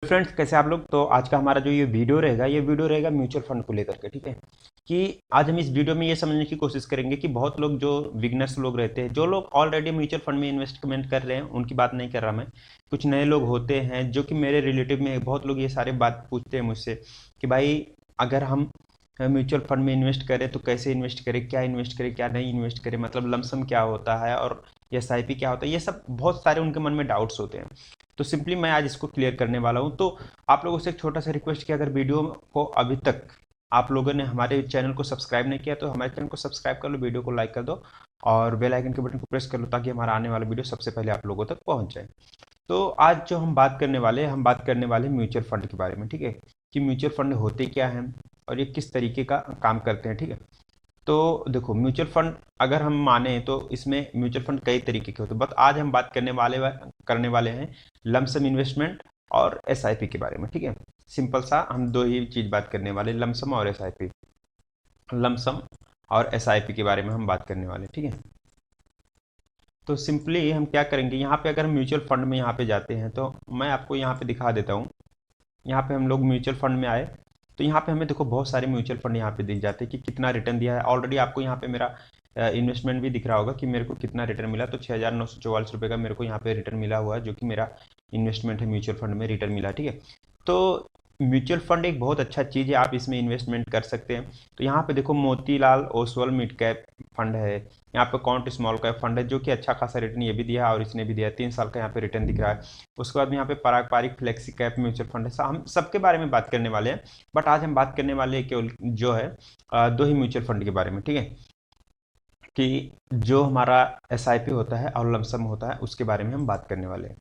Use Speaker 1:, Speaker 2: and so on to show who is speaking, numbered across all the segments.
Speaker 1: Friends, कैसे आप लोग। तो आज का हमारा जो ये वीडियो रहेगा म्यूचुअल फंड को लेकर के। ठीक है कि आज हम इस वीडियो में ये समझने की कोशिश करेंगे कि बहुत लोग जो बिगनर्स लोग रहते हैं, जो लोग ऑलरेडी म्यूचुअल फंड में इन्वेस्टमेंट कर रहे हैं, उनकी बात नहीं कर रहा मैं। कुछ नए लोग होते हैं जो कि मेरे रिलेटिव में बहुत लोग ये सारे बात पूछते हैं मुझसे कि भाई, अगर हम म्यूचुअल फंड में इन्वेस्ट करें तो कैसे इन्वेस्ट करें, क्या इन्वेस्ट करें, क्या नहीं इन्वेस्ट करें, मतलब लमसम क्या होता है और एसआईपी क्या होता है। ये सब बहुत सारे उनके मन में डाउट्स होते हैं। तो सिंपली मैं आज इसको क्लियर करने वाला हूँ। तो आप लोगों से एक छोटा सा रिक्वेस्ट कि अगर वीडियो को अभी तक आप लोगों ने हमारे चैनल को सब्सक्राइब नहीं किया तो हमारे चैनल को सब्सक्राइब कर लो, वीडियो को लाइक कर दो और बेल आइकन के बटन को प्रेस कर लो ताकि हमारा आने वाला वीडियो सबसे पहले आप लोगों तक पहुंच जाए। तो आज जो हम बात करने वाले हैं, हम बात करने वाले हैं म्यूचुअल फंड के बारे में। ठीक है कि म्यूचुअल फंड होते क्या हैं और ये किस तरीके का काम करते हैं। ठीक है, तो देखो, म्यूचुअल फंड अगर हम माने तो इसमें म्यूचुअल फंड कई तरीके के होते हैं, बट आज हम बात करने वाले हैं लमसम इन्वेस्टमेंट और एसआईपी के बारे में। ठीक है, सिंपल सा हम दो ही चीज बात करने वाले, लमसम और एसआईपी। लमसम और एसआईपी के बारे में हम बात करने वाले। ठीक है, तो सिंपली हम क्या करेंगे, यहाँ पे अगर हम म्यूचुअल फंड में यहाँ पे जाते हैं तो मैं आपको यहाँ पे दिखा देता हूँ। यहाँ पे हम लोग म्यूचुअल फंड में आए तो यहाँ पे हमें देखो बहुत सारे म्यूचुअल फंड यहाँ पे दिख जाते हैं कि कितना रिटर्न दिया है। ऑलरेडी आपको यहाँ पे मेरा इन्वेस्टमेंट भी दिख रहा होगा कि मेरे को कितना रिटर्न मिला। तो 6,944 रुपये का मेरे को यहाँ पे रिटर्न मिला हुआ है, जो कि मेरा इन्वेस्टमेंट है म्यूचुअल फंड में, रिटर्न मिला। ठीक है, तो म्यूचुअल फंड एक बहुत अच्छा चीज़ है, आप इसमें इन्वेस्टमेंट कर सकते हैं। तो यहाँ पे देखो Motilal Oswal mid cap fund है, यहाँ पे कॉन्ट स्मॉल कैप फंड है जो कि अच्छा खासा रिटर्न ये भी दिया है और इसने भी दिया है, 3 साल का यहाँ पे रिटर्न दिख रहा है। उसके बाद में यहाँ पे पारंपरिक फ्लेक्सी कैप म्यूचुअल फंड है। हम सबके बारे में बात करने वाले हैं, बट आज हम बात करने वाले हैं केवल जो है दो ही म्यूचुअल फंड के बारे में। ठीक है, कि जो हमारा एसआईपी होता है और लमसम होता है उसके बारे में हम बात करने वाले हैं।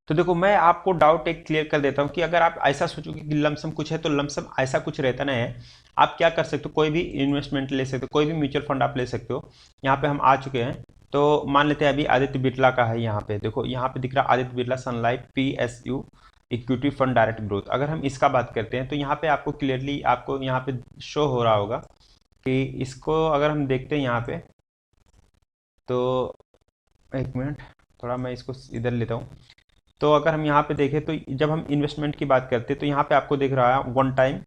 Speaker 1: तो देखो, मैं आपको डाउट एक क्लियर कर देता हूँ कि अगर आप ऐसा सोचोगे कि लमसम कुछ है, तो लमसम ऐसा कुछ रहता नहीं है। आप क्या कर सकते हो, कोई भी इन्वेस्टमेंट ले सकते हो, कोई भी म्यूचुअल फंड आप ले सकते हो। यहाँ पे हम आ चुके हैं, तो मान लेते हैं अभी आदित्य बिरला का है। यहाँ पे देखो, यहाँ पे दिख रहा Aditya Birla Sun Life PSU equity fund direct growth. अगर हम इसका बात करते हैं तो यहाँ पे आपको क्लियरली आपको यहाँ पे शो हो रहा होगा कि इसको अगर हम देखते हैं यहाँ पे, तो एक मिनट, थोड़ा मैं इसको इधर लेता हूँ। तो अगर हम यहाँ पे देखें तो जब हम इन्वेस्टमेंट की बात करते हैं तो यहाँ पे आपको दिख रहा है वन टाइम।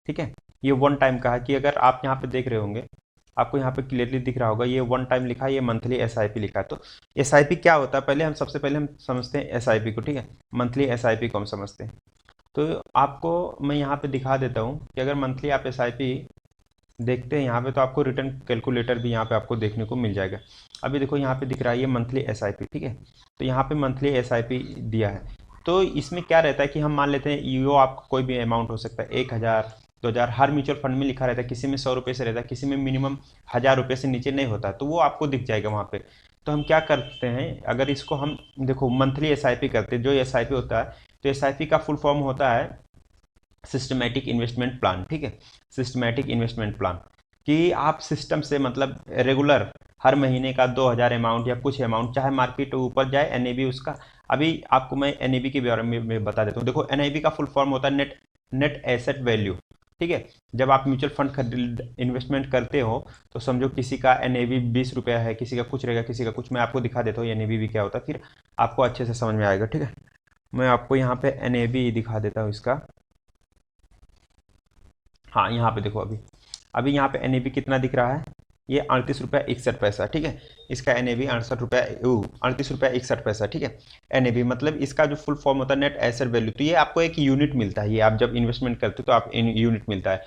Speaker 1: ठीक है, ये वन टाइम का है कि अगर आप यहाँ पे देख रहे होंगे, आपको यहाँ पे क्लियरली दिख रहा होगा ये वन टाइम लिखा है, ये मंथली एसआईपी लिखा है। तो एसआईपी क्या होता है, पहले हम सबसे पहले हम समझते हैं एसआईपी को। ठीक है, मंथली एसआईपी को हम समझते हैं। तो आपको मैं यहाँ पे दिखा देता हूँ कि अगर मंथली आप एसआईपी देखते हैं यहाँ पे तो आपको रिटर्न कैलकुलेटर भी यहाँ पे आपको देखने को मिल जाएगा। अभी देखो यहाँ पे दिख रहा है ये मंथली एसआईपी। ठीक है, तो यहाँ पे मंथली एसआईपी दिया है। तो इसमें क्या रहता है कि हम मान लेते हैं यो आपको कोई भी अमाउंट हो सकता है, 1,000 2,000, हर म्यूचुअल फंड में लिखा रहता है, किसी में 100 रुपये से रहता है, किसी में मिनिमम 1,000 रुपये से नीचे नहीं होता, तो वो आपको दिख जाएगा वहाँ पे। तो हम क्या करते हैं, अगर इसको हम देखो मंथली एसआईपी करते हैं, जो एसआईपी होता है, तो एसआईपी का फुल फॉर्म होता है सिस्टमेटिक इन्वेस्टमेंट प्लान। ठीक है, सिस्टमेटिक इन्वेस्टमेंट प्लान कि आप सिस्टम से मतलब रेगुलर हर महीने का 2,000 अमाउंट या कुछ अमाउंट, चाहे मार्केट ऊपर जाए, एनएबी उसका। अभी आपको मैं एनएबी के बारे में बता देता हूँ। देखो, एनएबी का फुल फॉर्म होता है नेट नेट एसेट वैल्यू। ठीक है, जब आप म्यूचुअल फंड इन्वेस्टमेंट करते हो तो समझो किसी का एनएबी 20 रुपया है, किसी का कुछ रहेगा, किसी का कुछ। मैं आपको दिखा देता हूँ एनएबी भी क्या होता है, फिर आपको अच्छे से समझ में आएगा। ठीक है, मैं आपको यहाँ पे एनएबी दिखा देता हूँ इसका। हाँ, यहाँ पे देखो, अभी अभी यहाँ पे एनएबी कितना दिख रहा है, ये 38 रुपया 61 पैसा। ठीक है, इसका एनएबी 38 रुपया 61 पैसा। ठीक है, एनएबी मतलब इसका जो फुल फॉर्म होता है नेट एसेट वैल्यू। तो ये आपको एक यूनिट मिलता है, ये आप जब इन्वेस्टमेंट करते हो तो आप यूनिट मिलता है।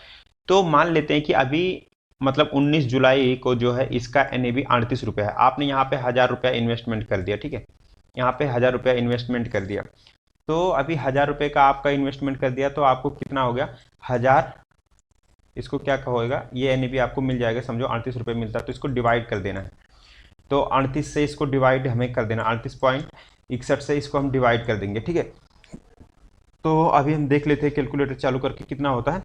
Speaker 1: तो मान लेते हैं कि अभी मतलब 19 जुलाई को जो है इसका एनएबी 38 रुपया है। आपने यहाँ पे 1,000 रुपया इन्वेस्टमेंट कर दिया। ठीक है, यहाँ पे 1,000 रुपया इन्वेस्टमेंट कर दिया। तो अभी 1,000 रुपये का आपका इन्वेस्टमेंट कर दिया तो आपको कितना हो गया, 1,000, इसको क्या कहोगा, ये एनएबी आपको मिल जाएगा। समझो 38 रुपये मिलता है तो इसको डिवाइड कर देना है। तो 38 से इसको डिवाइड हमें कर देना, 38.61 से इसको हम डिवाइड कर देंगे। ठीक है, तो अभी हम देख लेते हैं कैलकुलेटर चालू करके कितना होता है।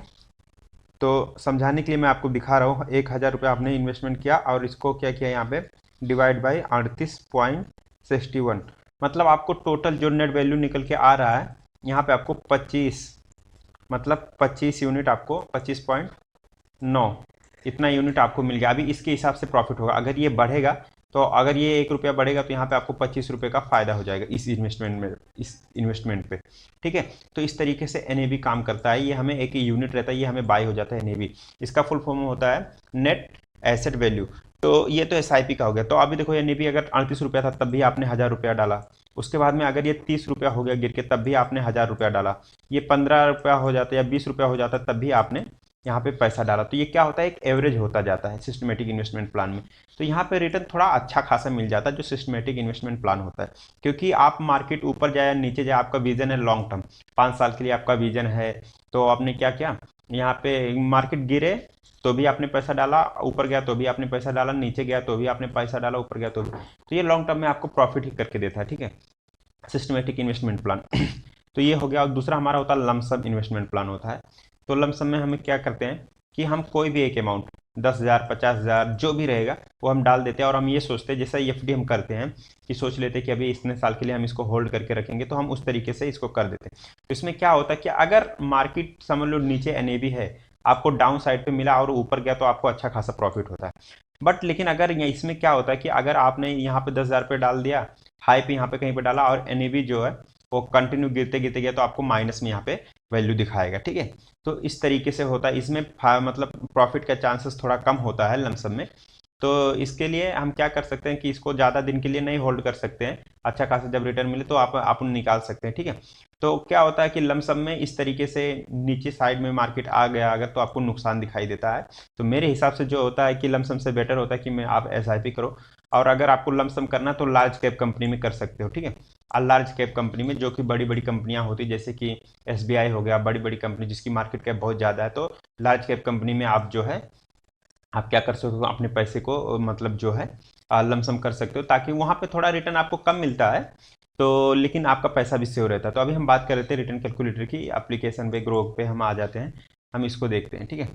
Speaker 1: तो समझाने के लिए मैं आपको दिखा रहा हूँ, 1,000 रुपये आपने इन्वेस्टमेंट किया और इसको क्या किया यहाँ पे डिवाइड बाई 38.61, मतलब आपको टोटल जो नेट वैल्यू निकल के आ रहा है यहाँ पे आपको 25, मतलब 25 यूनिट, आपको 25.9 इतना यूनिट आपको मिल गया। अभी इसके हिसाब से प्रॉफिट होगा, अगर ये बढ़ेगा तो अगर ये 1 रुपया बढ़ेगा तो यहाँ पे आपको 25 रुपये का फायदा हो जाएगा इस इन्वेस्टमेंट पे, ठीक है। तो इस तरीके से एनएवी काम करता है। ये हमें एक यूनिट रहता है, ये हमें बाय हो जाता है एनएवी। इसका फुल फॉर्म होता है नेट एसेट वैल्यू। तो ये तो एसआईपी का हो गया। तो अभी देखो एनएवी अगर 38 रुपया था तब भी आपने 1000 रुपया डाला। उसके बाद में अगर ये 30 रुपया हो गया गिर के तब भी आपने 1000 रुपया डाला। ये 15 रुपया हो जाता है या 20 रुपया हो जाता है तब भी आपने यहाँ पे पैसा डाला। तो ये क्या होता है, एक एवरेज होता जाता है सिस्टमेटिक इन्वेस्टमेंट प्लान में। तो यहाँ पे रिटर्न थोड़ा अच्छा खासा मिल जाता है जो सिस्टमेटिक इन्वेस्टमेंट प्लान होता है, क्योंकि आप मार्केट ऊपर जाए या नीचे जाए, आपका विजन है लॉन्ग टर्म, 5 साल के लिए आपका विजन है। तो आपने क्या किया, यहाँ पे मार्केट गिरे तो भी आपने पैसा डाला, ऊपर गया तो भी आपने पैसा डाला, नीचे गया तो भी आपने पैसा डाला, ऊपर गया तो भी। तो ये लॉन्ग टर्म में आपको प्रॉफिट ही करके देता है, ठीक है, सिस्टमेटिक इन्वेस्टमेंट प्लान। तो ये हो गया। और दूसरा हमारा होता है लमसम इन्वेस्टमेंट प्लान होता है। तो लमसम में हमें क्या करते हैं कि हम कोई भी एक अमाउंट 10,000 50,000 जो भी रहेगा वो हम डाल देते हैं। और हम ये सोचते हैं, जैसे एफडी हम करते हैं कि सोच लेते हैं कि अभी इतने साल के लिए हम इसको होल्ड करके रखेंगे, तो हम उस तरीके से इसको कर देते हैं। तो इसमें क्या होता है कि अगर मार्केट समझ लो नीचे एनएवी है, आपको डाउन साइड पे मिला और ऊपर गया तो आपको अच्छा खासा प्रॉफिट होता है। बट लेकिन अगर इसमें क्या होता है कि अगर आपने यहाँ पे 10,000 रुपये डाल दिया, हाई पे यहाँ पे कहीं पे डाला और एनएवी जो है वो कंटिन्यू गिरते गिरते गया, तो आपको माइनस में यहाँ पे वैल्यू दिखाएगा, ठीक है। तो इस तरीके से होता है। इसमें मतलब प्रॉफिट का चांसेस थोड़ा कम होता है लमसम में। तो इसके लिए हम क्या कर सकते हैं कि इसको ज़्यादा दिन के लिए नहीं होल्ड कर सकते हैं, अच्छा खासा जब रिटर्न मिले तो आप निकाल सकते हैं, ठीक है। तो क्या होता है कि लमसम में इस तरीके से नीचे साइड में मार्केट आ गया अगर, तो आपको नुकसान दिखाई देता है। तो मेरे हिसाब से जो होता है कि लमसम से बेटर होता है कि आप एसआईपी करो। और अगर आपको लमसम करना तो लार्ज कैप कंपनी में कर सकते हो, ठीक है। लार्ज कैप कंपनी में जो कि बड़ी बड़ी कंपनियां होती जैसे कि एसबीआई हो गया, बड़ी बड़ी कंपनी जिसकी मार्केट कैप बहुत ज़्यादा है, तो लार्ज कैप कंपनी में आप जो है आप क्या कर सकते हो, अपने पैसे को मतलब जो है लमसम कर सकते हो, ताकि वहाँ पे थोड़ा रिटर्न आपको कम मिलता है, तो लेकिन आपका पैसा भी सेव रहता है। तो अभी हम बात कर रहे थे रिटर्न कैलकुलेटर की एप्लीकेशन पे, ग्रो पे हम आ जाते हैं, हम इसको देखते हैं, ठीक है।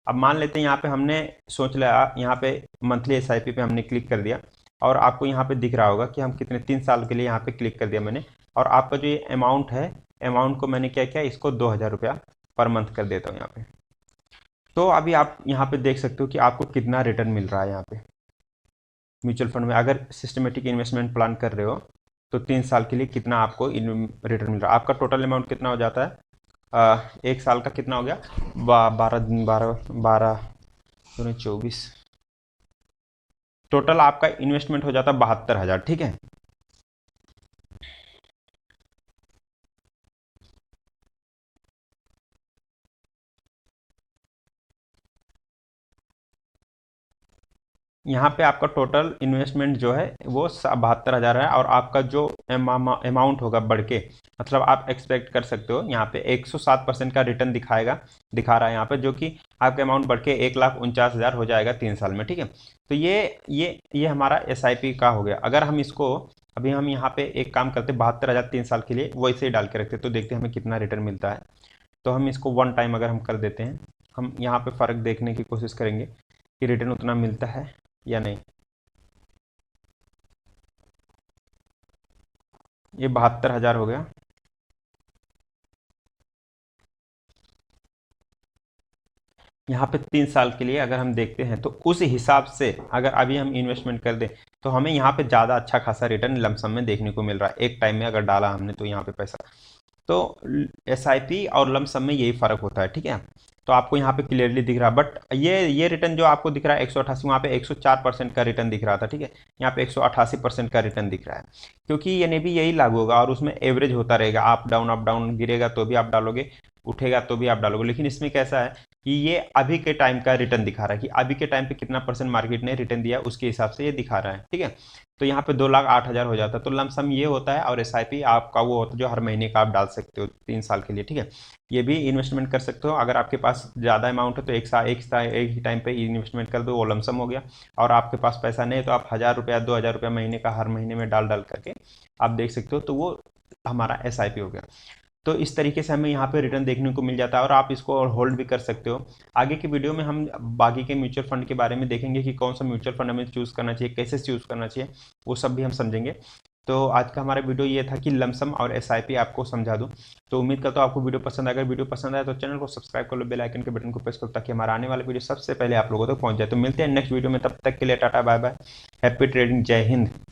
Speaker 1: अब मान लेते हैं यहाँ पे हमने सोच लिया, यहाँ पे मंथली एसआईपी पे हमने क्लिक कर दिया और आपको यहाँ पे दिख रहा होगा कि हम कितने 3 साल के लिए यहाँ पे क्लिक कर दिया मैंने। और आपका जो ये अमाउंट है, अमाउंट को मैंने क्या किया, इसको 2,000 रुपया पर मंथ कर देता हूँ यहाँ पे। तो अभी आप यहाँ पे देख सकते हो कि आपको कितना रिटर्न मिल रहा है यहाँ पे म्यूचुअल फंड में। अगर सिस्टमेटिक इन्वेस्टमेंट प्लान कर रहे हो तो 3 साल के लिए कितना आपको रिटर्न मिल रहा है। आपका टोटल अमाउंट कितना हो जाता है, 1 साल का कितना हो गया, 12 12 12 24, टोटल आपका इन्वेस्टमेंट हो जाता है 72,000, ठीक है। यहाँ पे आपका टोटल इन्वेस्टमेंट जो है वो 72,000 है। और आपका जो अमाउंट होगा बढ़ के, मतलब आप एक्सपेक्ट कर सकते हो यहाँ पे 107% का रिटर्न दिखा रहा है यहाँ पे, जो कि आपका अमाउंट बढ़ के 1,49,000 हो जाएगा 3 साल में, ठीक है। तो ये हमारा एसआईपी का हो गया। अगर हम इसको अभी हम यहाँ पे एक काम करते 72,000 3 साल के लिए वैसे ही डाल के रखते, तो देखते हैं हमें कितना रिटर्न मिलता है। तो हम इसको 1 टाइम अगर हम कर देते हैं, हम यहाँ पे फ़र्क देखने की कोशिश करेंगे कि रिटर्न उतना मिलता है या नहीं। ये 72,000 हो गया। यहाँ पे 3 साल के लिए अगर हम देखते हैं तो उस हिसाब से अगर अभी हम इन्वेस्टमेंट कर दें तो हमें यहाँ पे ज़्यादा अच्छा खासा रिटर्न लमसम में देखने को मिल रहा है, एक टाइम में अगर डाला हमने तो यहाँ पे पैसा। तो एसआईपी और लमसम में यही फ़र्क होता है, ठीक है। तो आपको यहाँ पे क्लियरली दिख रहा है। बट ये रिटर्न जो आपको दिख रहा है 188, वहाँ पे 104% का रिटर्न दिख रहा था, ठीक है। यहाँ पे 188% का रिटर्न दिख रहा है, क्योंकि ये भी यही लागू होगा और उसमें एवरेज होता रहेगा, अप डाउन गिरेगा तो भी आप डालोगे, उठेगा तो भी आप डालोगे। लेकिन इसमें कैसा है कि ये अभी के टाइम का रिटर्न दिखा रहा है कि अभी के टाइम पे कितना परसेंट मार्केट ने रिटर्न दिया, उसके हिसाब से ये दिखा रहा है, ठीक है। तो यहाँ पे 2,08,000 हो जाता है। तो लमसम ये होता है। और एसआईपी आपका वो होता है जो हर महीने का आप डाल सकते हो 3 साल के लिए, ठीक है। ये भी इन्वेस्टमेंट कर सकते हो। अगर आपके पास ज़्यादा अमाउंट है तो एक ही टाइम पे इन्वेस्टमेंट कर दो, वो लमसम हो गया। और आपके पास पैसा नहीं है तो आप 1,000 रुपया 2,000 रुपया महीने का हर महीने में डाल करके आप देख सकते हो, तो वो हमारा एसआईपी हो गया। तो इस तरीके से हमें यहाँ पे रिटर्न देखने को मिल जाता है और आप इसको होल्ड भी कर सकते हो। आगे की वीडियो में हम बाकी के म्यूचुअल फंड के बारे में देखेंगे कि कौन सा म्यूचुअल फंड हमें चूज़ करना चाहिए, कैसे चूज़ करना चाहिए, वो सब भी हम समझेंगे। तो आज का हमारा वीडियो ये था कि लमसम और एसआईपी आपको समझा दूं। तो उम्मीद करता हूं आपको वीडियो पसंद आएगा। वीडियो पसंद आया तो चैनल को सब्सक्राइब कर लो, बेल आइकन के बटन को प्रेस करो ताकि हमारा आने वाला वीडियो सबसे पहले आप लोगों तक पहुंच जाए। तो मिलते हैं नेक्स्ट वीडियो में, तब तक के लिए tata bye bye, happy trading, जय हिंद।